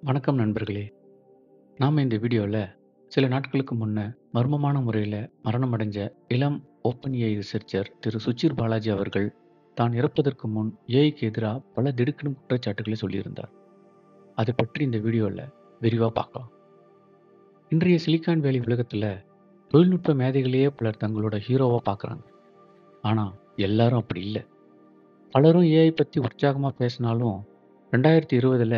வணக்கம் நண்பர்களே. நாம இந்த வீடியோல சில நாட்களுக்கு முன்ன மர்மமான முறையில மரணம் அடைஞ்ச இளம் ஓப்பன் ஏஐ ரிசர்ச்சர் திரு சுச்சிர் பாலாஜி அவர்கள் தான் இறப்பதற்கு முன் ஏஐக்கு எதிரா பல திடுக்கிடும் குற்றச்சாட்டுகளை சொல்லியிருந்தார். அதை பற்றி இந்த வீடியோல விரிவா பார்க்கலாம். இன்றைய சிலிக்கான் வேலி உலகத்துல தொழில்நுட்ப மேதைகளையே பலர் தங்களோட ஹீரோவா பார்க்கறாங்க. ஆனா எல்லாரும் அப்படி இல்ல. பலரும் ஏஐ பத்தி உற்சாகமா பேசினாலும் 2020ல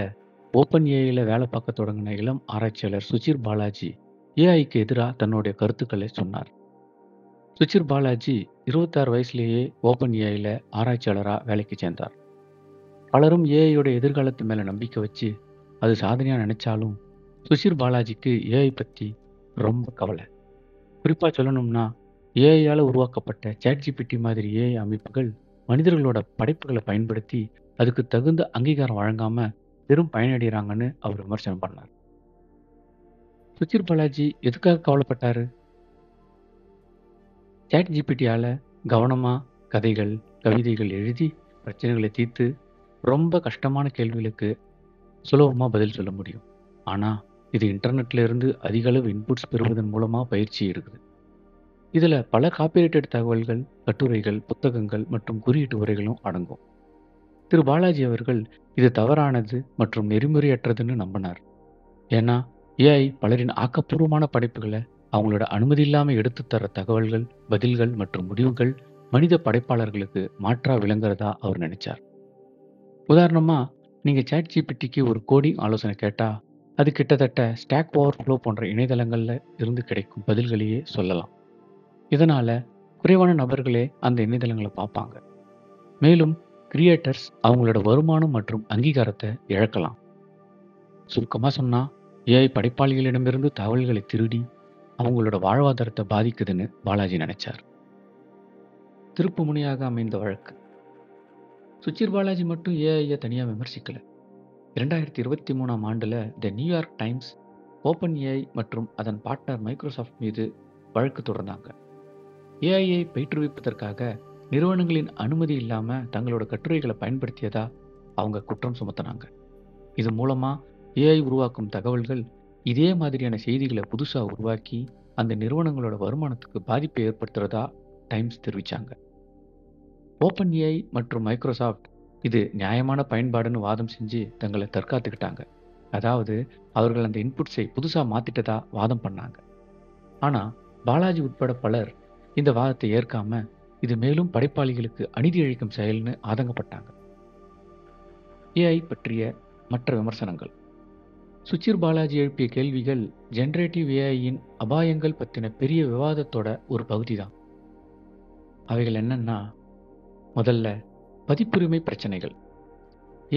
ஓப்பன் ஏஐல வேலை பார்க்க தொடங்கின இளம் ஆராய்ச்சியாளர் சுச்சிர் பாலாஜி ஏஐக்கு எதிராக தன்னுடைய கருத்துக்களை சொன்னார். சுச்சிர் பாலாஜி 26 வயசுலேயே ஓப்பன் ஏஐல ஆராய்ச்சியாளரா வேலைக்கு சேர்ந்தார். பலரும் ஏஐயோட எதிர்காலத்து மேல நம்பிக்கை வச்சு அது சாதனையா நினைச்சாலும் சுஷிர் பாலாஜிக்கு ஏஐ பத்தி ரொம்ப கவலை. குறிப்பா சொல்லணும்னா ஏஐயால உருவாக்கப்பட்ட ChatGPT மாதிரி ஏஐ அமைப்புகள் மனிதர்களோட படைப்புகளை பயன்படுத்தி அதுக்கு தகுந்த அங்கீகாரம் வழங்காம பெரும் பயனடைகிறாங்கன்னு அவர் விமர்சனம் பண்ணார். சுஷிர் பாலாஜி எதுக்காக கவலைப்பட்டாரு? ChatGPTயால கவனமா கதைகள், கவிதைகள் எழுதி பிரச்சனைகளை தீர்த்து ரொம்ப கஷ்டமான கேள்விகளுக்கு சுலபமா பதில் சொல்ல முடியும். ஆனா இது இன்டர்நெட்ல இருந்து அதிக அளவு இன்புட்ஸ் பெறுவதன் மூலமா பயிற்சி எடுக்குது. இதுல பல காப்பிரைட்டட் தகவல்கள், கட்டுரைகள், புத்தகங்கள் மற்றும் குறியீட்டு உரைகளும் அடங்கும். திரு பாலாஜி அவர்கள் இது தவறானது மற்றும் நெறிமுறையற்றதுன்னு நம்பினார். ஏன்னா ஏஐ பலரின் ஆக்கப்பூர்வமான படைப்புகளை அவங்களோட அனுமதி இல்லாம எடுத்து தர தகவல்கள், பதில்கள் மற்றும் முடிவுகள் மனித படைப்பாளர்களுக்கு மாற்றா விளங்குறதா அவர் நினைச்சார். உதாரணமா நீங்க ChatGPTக்கு ஒரு கோடிங் ஆலோசனை கேட்டா அது கிட்டத்தட்ட ஸ்டாக் ஓவர்ஃப்ளோ போன்ற இணையதளங்கள்ல இருந்து கிடைக்கும் பதில்களையே சொல்லலாம். இதனால குறைவான நபர்களே அந்த இணையதளங்களை பார்ப்பாங்க. மேலும் கிரியேட்டர்ஸ் அவங்களோட வருமானம் மற்றும் அங்கீகாரத்தை இழக்கலாம். சுருக்கமா சொன்னா ஏஐ படைப்பாளிகளிடமிருந்து தகவல்களை திருடி அவங்களோட வாழ்வாதாரத்தை பாதிக்குதுன்னு பாலாஜி நினைச்சார். திருப்பு முனையாக அமைந்த வழக்கு. சுச்சிர் பாலாஜி மட்டும் ஏஐயை தனியா விமர்சிக்கல. 2023ஆம் ஆண்டுல the New York times open AI மற்றும் அதன் பார்ட்னர் மைக்ரோசாஃப்ட் மீது வழக்கு தொடர்ந்தாங்க. ஏஐயை பயிற்றுவிப்பதற்காக நிறுவனங்களின் அனுமதி இல்லாம தங்களோட கட்டுரைகளை பயன்படுத்தியதா அவங்க குற்றம் சுமத்தினாங்க. இது மூலமா ஏஐ உருவாக்கும் தகவல்கள் இதே மாதிரியான செய்திகளை புதுசா உருவாக்கி அந்த நிறுவனங்களோட வருமானத்துக்கு பாதிப்பை ஏற்படுத்துறதா டைம்ஸ் தெரிவிச்சாங்க. ஓப்பன் ஏஐ மற்றும் மைக்ரோசாஃப்ட் இது நியாயமான பயன்பாடுன்னு வாதம் செஞ்சு தங்களை தற்காத்துக்கிட்டாங்க. அதாவது அவர்கள் அந்த இன்புட்ஸை புதுசா மாத்திட்டதா வாதம் பண்ணாங்க. ஆனா பாலாஜி உட்பட பலர் இந்த வாதத்தை ஏற்காம இது மேலும் படைப்பாளிகளுக்கு அநீதி இழைக்கும் செயல்னு ஆதங்கப்பட்டாங்க. ஏஐ பற்றிய மற்ற விமர்சனங்கள். சுச்சிர் பாலாஜி எழுப்பிய கேள்விகள் ஜெனரேட்டிவ் ஏஐயின் அபாயங்கள் பற்றின பெரிய விவாதத்தோட ஒரு பகுதி தான். அவைகள் என்னன்னா, முதல்ல பதிப்புரிமை பிரச்சனைகள்.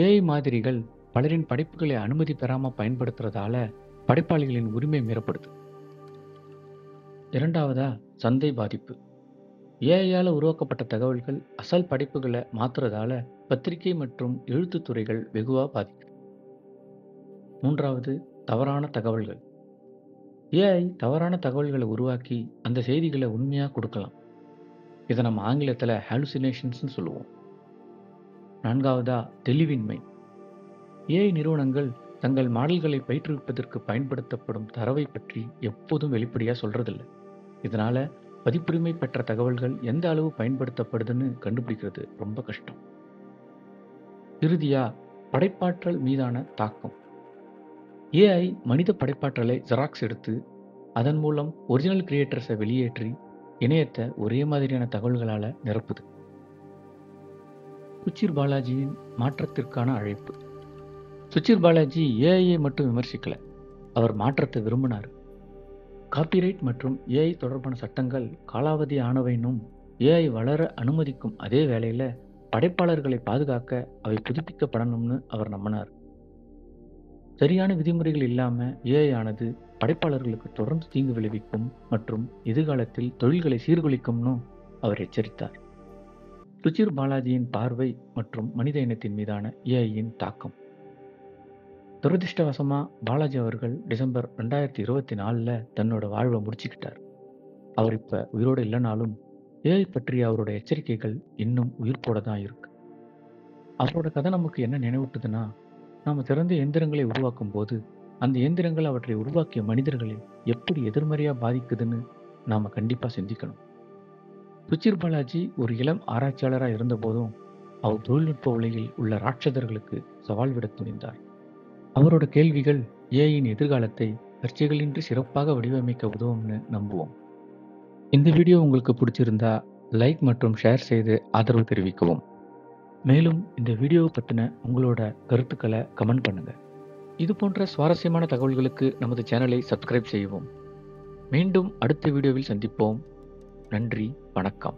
ஏஐ மாதிரிகள் பலரின் படைப்புகளை அனுமதி பெறாம பயன்படுத்துறதால படைப்பாளிகளின் உரிமை மீறப்படுது. இரண்டாவதா சந்தை பாதிப்பு. ஏஐயால உருவாக்கப்பட்ட தகவல்கள் அசல் படைப்புகளை மாத்துறதால பத்திரிகை மற்றும் எழுத்துத் துறைகள் வெகுவா பாதிக்குது. மூன்றாவது தவறான தகவல்கள். ஏஐ தவறான தகவல்களை உருவாக்கி அந்த செய்திகளை உண்மையா கொடுக்கலாம். இதை நம்ம ஆங்கிலத்துல ஹாலுசினேஷன்ஸ்னு சொல்லுவோம். நான்காவதா தெளிவின்மை. ஏஐ நிறுவனங்கள் தங்கள் மாடல்களை பயிற்றுவிப்பதற்கு பயன்படுத்தப்படும் தரவை பற்றி எப்போதும் வெளிப்படையா சொல்றதில்ல. இதனால பதிப்புரிமை பெற்ற தகவல்கள் எந்த அளவு பயன்படுத்தப்படுதுன்னு கண்டுபிடிக்கிறது ரொம்ப கஷ்டம். இறுதியா படைப்பாற்றல் மீதான தாக்கம். ஏஐ மனித படைப்பாற்றலை ஜெராக்ஸ் எடுத்து அதன் மூலம் ஒரிஜினல் கிரியேட்டர்ஸை வெளியேற்றி இணையத்தை ஒரே மாதிரியான தகவல்களால நிரப்புது. சுச்சிர் பாலாஜியின் மாற்றத்திற்கான அழைப்பு. சுச்சிர் பாலாஜி ஏஐயை மட்டும் விமர்சிக்கல, அவர் மாற்றத்தை விரும்பினார். காப்பிரைட் மற்றும் ஏஐ தொடர்பான சட்டங்கள் காலாவதி ஆனவைன்னும் ஏஐ வளர அனுமதிக்கும் அதே வேளையில படைப்பாளர்களை பாதுகாக்க அவை புதுப்பிக்கப்படணும்னு அவர் நம்பினார். சரியான விதிமுறைகள் இல்லாம ஏஐ ஆனது படைப்பாளர்களுக்கு தொடர்ந்து தீங்கு விளைவிக்கும் மற்றும் எதிர்காலத்தில் தொழில்களை சீர்குலைக்கும்னு அவர் எச்சரித்தார். சுச்சிர் பாலாஜியின் பார்வை மற்றும் மனித இனத்தின் மீதான ஏஐயின் தாக்கம். துரதிர்ஷ்டவசமா பாலாஜி அவர்கள் டிசம்பர் 2024ல தன்னோட வாழ்வை முடிச்சுக்கிட்டார். அவர் இப்ப உயிரோடு இல்லைனாலும் ஏஐ பற்றிய அவரோட எச்சரிக்கைகள் இன்னும் உயிர்ப்போட தான் இருக்கு. அவரோட கதை நமக்கு என்ன நினைவூட்டுதுன்னா, நாம சிறந்த எந்திரங்களை உருவாக்கும் போது, அந்த இயந்திரங்கள் அவற்றை உருவாக்கிய மனிதர்களை எப்படி எதிர்மறையா பாதிக்குதுன்னு நாம கண்டிப்பா சிந்திக்கணும். சுச்சிர் பாலாஜி ஒரு இளம் ஆராய்ச்சியாளரா இருந்தபோதும், அவர் தொழில்நுட்ப உலகில் உள்ள ராட்சதர்களுக்கு சவால் விடத் துணிந்தார். அவரோட கேள்விகள் ஏஐயின் எதிர்காலத்தை சர்ச்சைகளின்றி சிறப்பாக வடிவமைக்க உதவும்னு நம்புவோம். இந்த வீடியோ உங்களுக்கு பிடிச்சிருந்தா லைக் மற்றும் ஷேர் செய்து ஆதரவு தெரிவிக்கவும். மேலும் இந்த வீடியோவை பத்தின உங்களோட கருத்துக்களை கமெண்ட் பண்ணுங்க. இது போன்ற சுவாரஸ்யமான தகவல்களுக்கு நமது சேனலை சப்ஸ்கிரைப் செய்யவும். மீண்டும் அடுத்த வீடியோவில் சந்திப்போம். நன்றி, வணக்கம்.